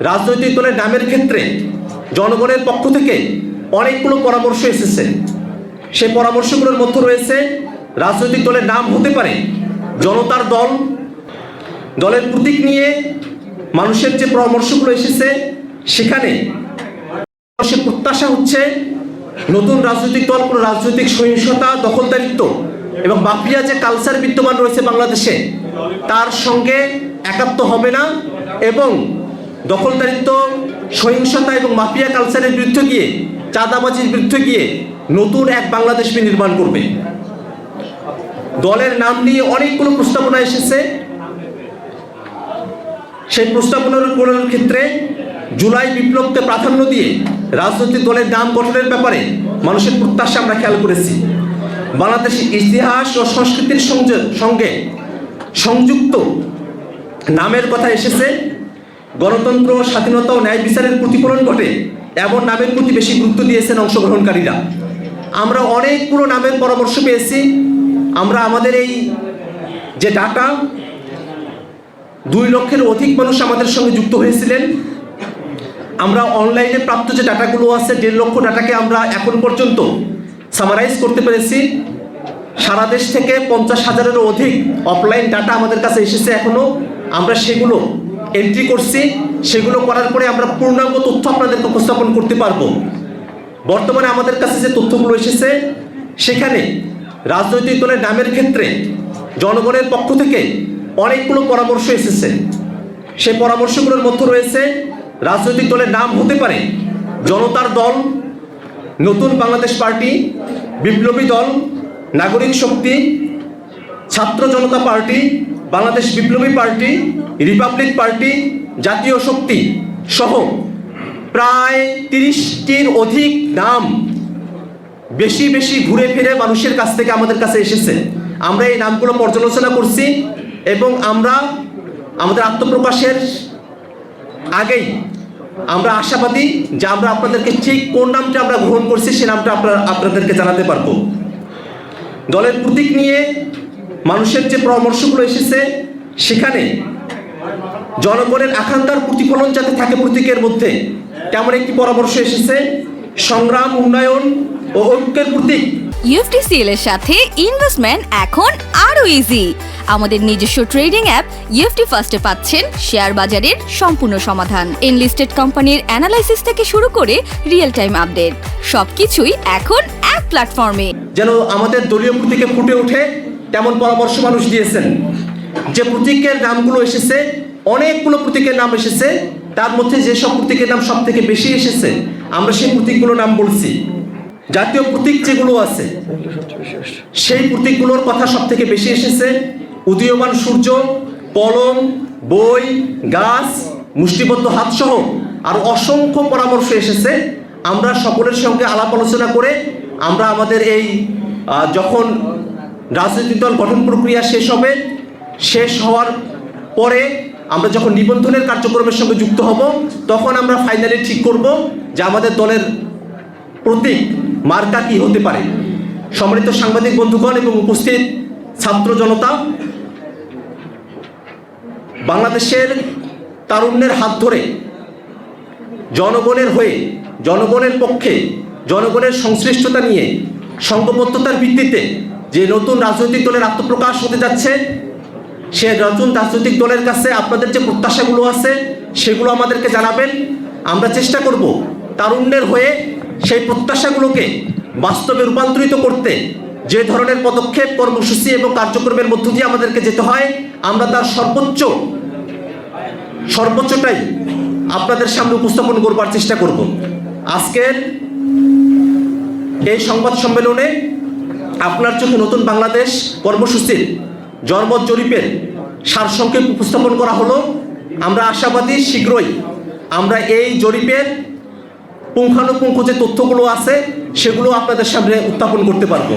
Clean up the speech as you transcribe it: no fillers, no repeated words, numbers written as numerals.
রাজনৈতিক দলের নামের ক্ষেত্রে জনগণের পক্ষ থেকে অনেকগুলো পরামর্শ এসেছে। সেই পরামর্শগুলোর মধ্যে রয়েছে রাজনৈতিক দলের নাম হতে পারে জনতার দল। দলের প্রতীক নিয়ে মানুষের যে পরামর্শগুলো এসেছে সেখানে মানুষের প্রত্যাশা হচ্ছে নতুন রাজনৈতিক দল কোনো রাজনৈতিক সহিংসতা, দখলদারিত্ব এবং মাফিয়া যে কালচার বিদ্যমান রয়েছে বাংলাদেশে তার সঙ্গে একাত্ম হবে না এবং দখলদারিত্ব, সহিংসতা এবং মাফিয়া কালচারের বিরুদ্ধে গিয়ে, চাঁদাবাজির বিরুদ্ধে গিয়ে নতুন এক বাংলাদেশ নির্মাণ করবে। দলের নাম নিয়ে অনেকগুলো প্রস্তাবনা এসেছে। সেই প্রস্তাবনাগুলোর ক্ষেত্রে জুলাই বিপ্লবকে প্রাধান্য দিয়ে রাজনৈতিক দলের নাম গঠনের ব্যাপারে মানুষের প্রত্যাশা আমরা খেয়াল করেছি। বাংলাদেশের ইতিহাস ও সংস্কৃতির সঙ্গে সংযুক্ত নামের কথা এসেছে। গণতন্ত্র, স্বাধীনতা ও ন্যায় বিচারের প্রতিফলন ঘটে এমন নামের প্রতি বেশি গুরুত্ব দিয়েছেন অংশগ্রহণকারীরা। আমরা অনেকগুলো নামের পরামর্শ পেয়েছি। আমরা আমাদের এই যে ডাটা 2 লক্ষের অধিক মানুষ আমাদের সঙ্গে যুক্ত হয়েছিলেন। আমরা অনলাইনে প্রাপ্ত যে ডাটাগুলো আছে 1.5 লক্ষ ডাটাকে আমরা এখন পর্যন্ত সামারাইজ করতে পেরেছি। সারা দেশ থেকে 50,000-এরও অধিক অফলাইন ডাটা আমাদের কাছে এসেছে। এখনও আমরা সেগুলো এন্ট্রি করছি। সেগুলো করার পরে আমরা পূর্ণাঙ্গ তথ্য আপনাদেরকে উপস্থাপন করতে পারবো। বর্তমানে আমাদের কাছে যে তথ্যগুলো এসেছে সেখানে রাজনৈতিক দলের নামের ক্ষেত্রে জনগণের পক্ষ থেকে অনেকগুলো পরামর্শ এসেছে। সেই পরামর্শগুলোর মধ্যে রয়েছে রাজনৈতিক দলের নাম হতে পারে জনতার দল, নতুন বাংলাদেশ পার্টি, বিপ্লবী দল, নাগরিক শক্তি, ছাত্র জনতা পার্টি, বাংলাদেশ বিপ্লবী পার্টি, রিপাবলিক পার্টি, জাতীয় শক্তি সহ প্রায় 30টির অধিক নাম বেশি বেশি ঘুরে ফিরে মানুষের কাছ থেকে আমাদের কাছে এসেছে। আমরা এই নামগুলো পর্যালোচনা করছি এবং আমরা আমাদের আত্মপ্রকাশের আগেই আমরা আশাবাদী যে আমরা আপনাদেরকে ঠিক কোন নামটা আমরা গ্রহণ করছি সে নামটা আপনাদেরকে জানাতে পারবো। দলের প্রতীক নিয়ে মানুষের যে পরামর্শগুলো এসেছে সেখানে জনগণের আকাঙ্ক্ষার প্রতিফলন যাতে থাকে প্রতীকের মধ্যে তেমন একটি পরামর্শ এসেছে। সংগ্রাম, উন্নয়ন ও ঐক্যের প্রতীক। UFTCL এর সাথে ইনভেস্টমেন্ট এখন আরো ইজি। আমাদের নিজস্ব ট্রেডিং অ্যাপ UFT ফার্স্টে পাচ্ছেন শেয়ার বাজারের সম্পূর্ণ সমাধান, এনলিস্টেড কোম্পানির অ্যানালাইসিস থেকে শুরু করে রিয়েল টাইম আপডেট, সবকিছুই এখন এক প্ল্যাটফর্মে। যেন আমাদের দলীয় প্রতীকে ফুটে ওঠে তেমন পরামর্শ মানুষ দিয়েছেন। যে প্রতীকের নামগুলো এসেছে, অনেকগুলো প্রতীকের নাম এসেছে, তার মধ্যে যেসব প্রতীকের নাম সব থেকে বেশি এসেছে আমরা সেই প্রতীকগুলোর নাম বলছি। জাতীয় প্রতীক যেগুলো আছে সেই প্রতীকগুলোর কথা সব থেকে বেশি এসেছে। উদীয়মান সূর্য, কলম, বই, গাছ, মুষ্টিবদ্ধ হাত সহ আর অসংখ্য পরামর্শ এসেছে। আমরা সকলের সঙ্গে আলাপ আলোচনা করে আমরা আমাদের এই যখন রাজনৈতিক দল গঠন প্রক্রিয়া শেষ হওয়ার পরে আমরা যখন নিবন্ধনের কার্যক্রমের সঙ্গে যুক্ত হব তখন আমরা ফাইনালি ঠিক করব যে আমাদের দলের প্রতীক মার্কা কি হতে পারে। সম্মানিত সাংবাদিক বন্ধুগণ এবং উপস্থিত ছাত্র জনতা, বাংলাদেশের তারুণ্যের হাত ধরে জনগণের হয়ে, জনগণের পক্ষে, জনগণের সংশ্লিষ্টতা নিয়ে সংঘবদ্ধতার ভিত্তিতে যে নতুন রাজনৈতিক দলের আত্মপ্রকাশ হতে যাচ্ছে, সে নতুন রাজনৈতিক দলের কাছে আপনাদের যে প্রত্যাশাগুলো আছে সেগুলো আমাদেরকে জানাবেন। আমরা চেষ্টা করব তারুণ্যের হয়ে সেই প্রত্যাশাগুলোকে বাস্তবে রূপান্তরিত করতে যে ধরনের পদক্ষেপ, কর্মসূচি এবং কার্যক্রমের মধ্য দিয়ে আমাদেরকে যেতে হয় আমরা তার সর্বোচ্চটাই আপনাদের সামনে উপস্থাপন করবার চেষ্টা করব। আজকের এই সংবাদ সম্মেলনে আপনার চোখে নতুন বাংলাদেশ কর্মসূচির জনমত জরিপের সারসংক্ষেপ উপস্থাপন করা হলো। আমরা আশাবাদী শীঘ্রই আমরা এই জরিপের পুঙ্খানুপুঙ্খ যে তথ্যগুলো আছে সেগুলো আপনাদের সামনে উত্থাপন করতে পারবো।